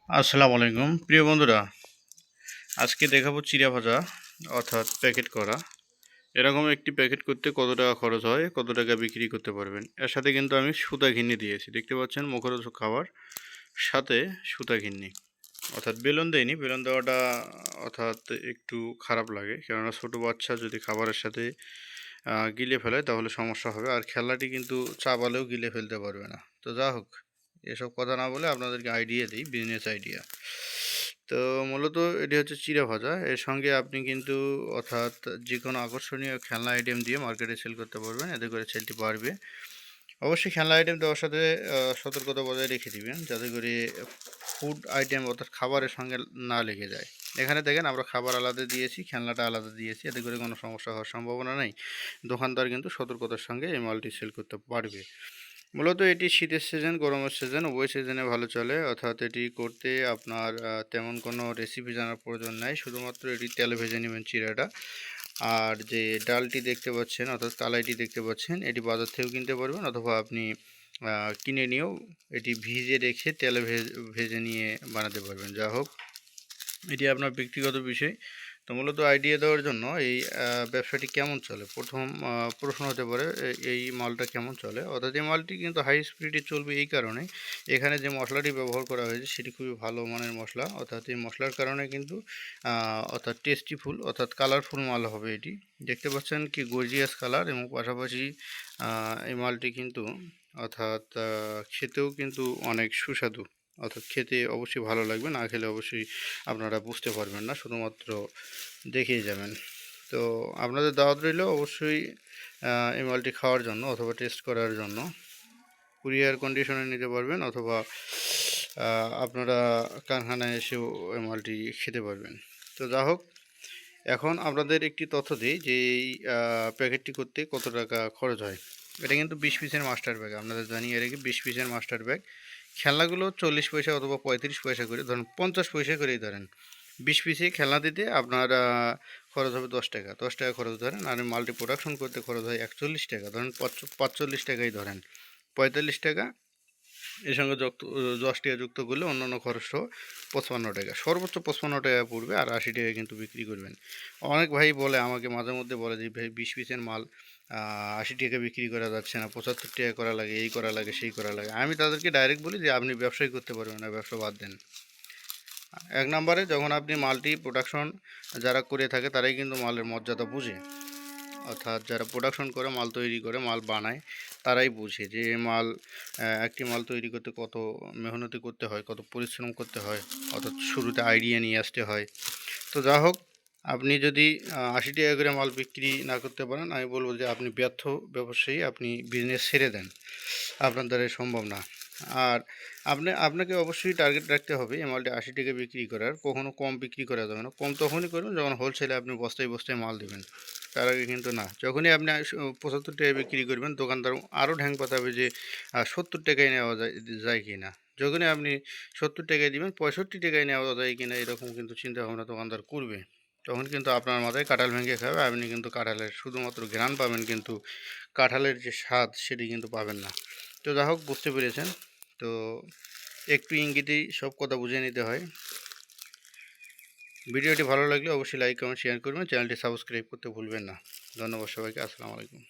আসসালামু আলাইকুম প্রিয় বন্ধুরা, আজকে দেখাবো চিড়া ভাজা অর্থাৎ প্যাকেট করা। এরকম একটি প্যাকেট করতে কত টাকা খরচ হয়, কত টাকা বিক্রি করতে পারবেন। এর সাথে কিন্তু আমি সুতা ঘিন্নি দিয়েছি, দেখতে পাচ্ছেন মুখরোচক খাবার সাথে সুতা ঘিন্নি, অর্থাৎ বেলুন দেয়নি। বেলুন দেওয়াটা অর্থাৎ একটু খারাপ লাগে, কেননা ছোটো বাচ্চা যদি খাবারের সাথে গিলে ফেলে তাহলে সমস্যা হবে। আর খেলনাটি কিন্তু চাবালেও গিলে ফেলতে পারবে না। তো যা হোক, এসব কথা না বলে আপনাদেরকে আইডিয়া দিই, বিজনেস আইডিয়া। তো মূলত এটি হচ্ছে চিড়া ভাজা। এর সঙ্গে আপনি কিন্তু অর্থাৎ যে কোনো আকর্ষণীয় খেলনা আইটেম দিয়ে মার্কেটে সেল করতে পারবেন, এতে করে সেলটি বাড়বে। অবশ্যই খেলনা আইটেম দেওয়ার সাথে সতর্কতা বজায় রেখে দিবেন, যাতে করে ফুড আইটেম অর্থাৎ খাবারের সঙ্গে না লেগে যায়। এখানে দেখেন আমরা খাবার আলাদা দিয়েছি, খেলনাটা আলাদা দিয়েছি, এতে করে কোনো সমস্যা হওয়ার সম্ভাবনা নেই। দোকানদার কিন্তু সতর্কতার সঙ্গে এই মালটি সেল করতে পারবে। মূলত এটি শীতের সিজন, গরমের সিজন, উভয় সিজনে ভালো চলে। অর্থাৎ এটি করতে আপনার তেমন কোনো রেসিপি জানার প্রয়োজন নাই, শুধুমাত্র এটি তেলে ভেজে নেবেন চিড়াটা। আর যে ডালটি দেখতে পাচ্ছেন অর্থাৎ কালাইটি দেখতে পাচ্ছেন, এটি বাজার থেকেও কিনতে পারবেন, অথবা আপনি কিনে নিয়েও এটি ভিজে রেখে তেলে ভেজে নিয়ে বানাতে পারবেন। যা হোক, এটি আপনার ব্যক্তিগত বিষয়। তো মূলত আইডিয়া দেওয়ার জন্য এই ব্যবসাটি কেমন চলে, প্রথম প্রশ্ন হতে পারে এই মালটা কেমন চলে। অর্থাৎ এই মালটি কিন্তু হাই স্পিডে চলবে এই কারণে, এখানে যে মশলাটি ব্যবহার করা হয়েছে সেটি খুবই ভালো মানের মশলা। অর্থাৎ এই মশলার কারণে কিন্তু অর্থাৎ টেস্টিফুল অর্থাৎ কালারফুল মাল হবে এটি। দেখতে পাচ্ছেন কি গর্জিয়াস কালার, এবং পাশাপাশি এই মালটি কিন্তু অর্থাৎ খেতেও কিন্তু অনেক সুস্বাদু। অর্থাৎ খেতে অবশ্যই ভালো লাগবে, না খেলে অবশ্যই আপনারা বুঝতে পারবেন না, শুধুমাত্র দেখেই যাবেন। তো আপনাদের দাওয়াত রইল অবশ্যই এই মালটি খাওয়ার জন্য অথবা টেস্ট করার জন্য। কুরিয়ার কন্ডিশনে নিতে পারবেন, অথবা আপনারা কারখানায় এসেও এই মালটি খেতে পারবেন। তো যা হোক, এখন আপনাদের একটি তথ্য দিই যে এই প্যাকেটটি করতে কত টাকা খরচ হয়। এটা কিন্তু 20 পিসের মাস্টার ব্যাগ, আপনাদের জানিয়ে রেখে 20 পিসের মাস্টার ব্যাগ। খেলনাগুলো 40 পয়সা অথবা 35 পয়সা করে ধরেন, 50 পয়সা করেই ধরেন। 20 পিসে খেলনা দিতে আপনার খরচ হবে 10 টাকা, 10 টাকা খরচ ধরেন। আর মাল্টি প্রোডাকশন করতে খরচ হয় 41 টাকা, ধরেন 45 টাকাই ধরেন, 45 টাকা। এর সঙ্গে 10 টাকা যুক্ত করলে অন্যান্য খরচসহ 55 টাকা, সর্বোচ্চ 55 টাকা পড়বে। আর 80 টাকা কিন্তু বিক্রি করবেন। অনেক ভাই বলে আমাকে, মাঝে মধ্যে বলে যে ভাই 20 পিসের মাল 80 টাকা বিক্রি করা যাচ্ছে না, 75 টাকা করা লাগে, এই করা লাগে, সেই করা লাগে। আমি তাদেরকে ডাইরেক্ট বলি যে আপনি ব্যবসাই করতে পারবেন না, ব্যবসা বাদ দেন। এক নম্বরে, যখন আপনি মাল্টি প্রোডাকশন যারা করে থাকে তারাই কিন্তু মালের মর্যাদা বুঝে। অর্থাৎ যারা প্রোডাকশন করে, মাল তৈরি করে, মাল বানায়, তারাই বুঝে যে মাল একটি মাল তৈরি করতে কত মেহনতি করতে হয়, কত পরিশ্রম করতে হয়। অর্থাৎ শুরুতে আইডিয়া নিয়ে আসতে হয়। তো যা হোক, আপনি যদি 80 টাকা করে মাল বিক্রি না করতে পারেন, আমি বলবো যে আপনি ব্যর্থ ব্যবসায়ী, আপনি বিজনেস ছেড়ে দেন, আপনার দ্বারা সম্ভব না। আর আপনাকে অবশ্যই টার্গেট রাখতে হবে এই মালটি 80 টাকা বিক্রি করার, কখনো কম বিক্রি করা যাবে না। কম তখনই করবেন যখন হোলসেলে আপনি বস্তায় বস্তায় মাল দেবেন, তার আগে কিন্তু না। যখনই আপনি 75 টাকায় বিক্রি করবেন, দোকানদার আরও ঢ্যাং পাতাবে যে 70 টাকায় নেওয়া যায় কি না। যখনই আপনি 70 টাকায় দিবেন, 65 টাকায় নেওয়া যায় কি না, এরকম কিন্তু চিন্তাভাবনা দোকানদার করবে। তখন কিন্তু আপনার মাথায় কাঁঠাল ভেঙে খাবে, আপনি কিন্তু কাঁঠালের শুধুমাত্র ঘ্রাণ পাবেন, কিন্তু কাঁঠালের যে স্বাদ সেটি কিন্তু পাবেন না। তো যা হোক, বুঝতে পেরেছেন। তো একটু ইঙ্গিতেই সব কথা বুঝে নিতে হয়। ভিডিওটি ভালো লাগলে অবশ্যই লাইক, কমেন্ট, শেয়ার করবেন। চ্যানেলটি সাবস্ক্রাইব করতে ভুলবেন না। ধন্যবাদ সবাইকে। আসসালামু আলাইকুম।